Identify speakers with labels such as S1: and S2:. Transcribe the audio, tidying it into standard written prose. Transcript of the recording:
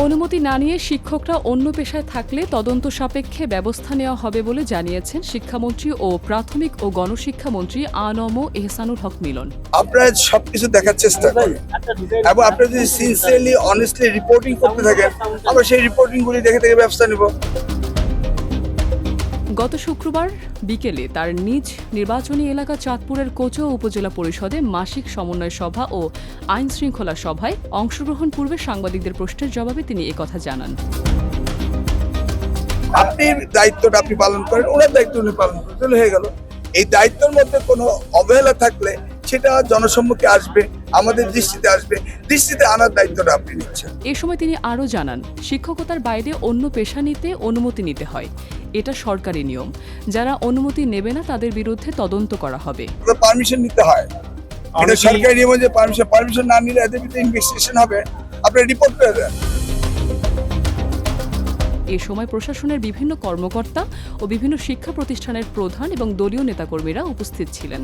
S1: অনুমতি না নিয়ে শিক্ষকরা অন্য পেশায় থাকলে তদন্ত সাপেক্ষে ব্যবস্থা নেওয়া হবে বলে জানিয়েছেন শিক্ষামন্ত্রী ও প্রাথমিক ও গণশিক্ষামন্ত্রী আ.ন.ম এহসানুল হক মিলন।
S2: আপনারা সবকিছু দেখার চেষ্টা করেন এবং আপনারা যদি সিনসিয়ারলি অনেস্টলি রিপোর্টিং করতে থাকেন, আমরা সেই রিপোর্টিংগুলি দেখে থেকে ব্যবস্থা নেব।
S1: গত শুক্রবার বিকেলে তার নিজ নির্বাচনী এলাকা চাঁদপুরের কোচো উপজেলা পরিষদে মাসিক সমন্বয় সভা ও আইন শৃঙ্খলা সভায় অংশগ্রহণ পূর্বে সাংবাদিকদের প্রশ্নের জবাবে তিনি একথা জানান।
S2: আপনি দায়িত্বটা আপনি পালন করেন, ওনার দায়িত্ব উনি পালন করেন, হয়ে গেল। এই দায়িত্বের মধ্যে কোনো অবহেলা থাকলে সেটা জনসম্মুখে আসবে, আমাদের দৃষ্টিতে আনার দায়িত্বটা আপনি নিচ্ছেন।
S1: এ সময় তিনি আরও জানান, শিক্ষকতার বাইরে অন্য পেশা নিতে অনুমতি নিতে হয়, এটা সরকারি নিয়ম। যারা অনুমতি নেবে না তাদের বিরুদ্ধে তদন্ত করা হবে।
S2: পারমিশন নিতে হয়, এটা সরকারি নিয়ম যে পারমিশন না নিলে এদের বিরুদ্ধে ইনভেস্টিগেশন হবে, আপনি রিপোর্ট করে দেন।
S1: এ সময় প্রশাসনের বিভিন্ন কর্মকর্তা ও বিভিন্ন শিক্ষা প্রতিষ্ঠানের প্রধান এবং দলীয় নেতাকর্মীরা উপস্থিত ছিলেন।